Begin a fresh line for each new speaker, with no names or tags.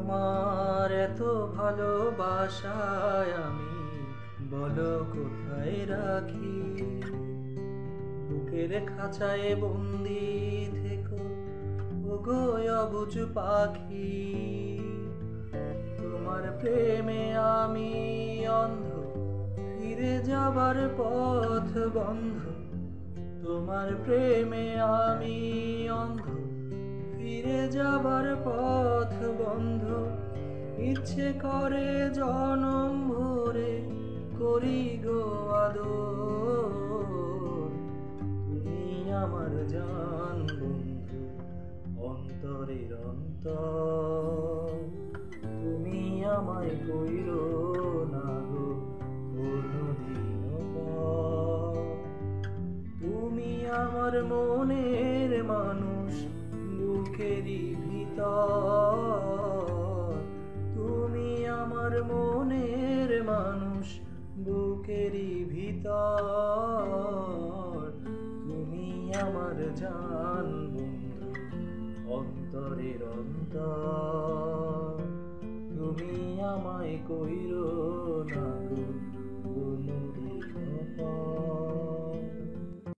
তোমার এত ভালোবাসায় আমি বলো কোথায় রাখি। বুকের খাঁচায় বন্দি থেকো ওগো অবুঝ পাখি। তোমার প্রেমে আমি অন্ধ, ফিরে যাবার পথ বন্ধ। তোমার প্রেমে আমি অন্ধ, ফিরে যাবার পথ বন্ধ। ইচ্ছে করে জনম ভরে করি গো আদর। তুমি আমার জান বন্ধু, অন্তরের অন্তর। তুমি আমায় কইরো না গো কোনদিনও পর। তুমি আমার মনের মানুষ, বুকেরই ভিতর। তুমি আমার মনের মানুষ, বুকেরই ভিতর। তুমি আমার জান বন্ধু, অন্তরের অন্তর। তুমি আমায় কইরো না গো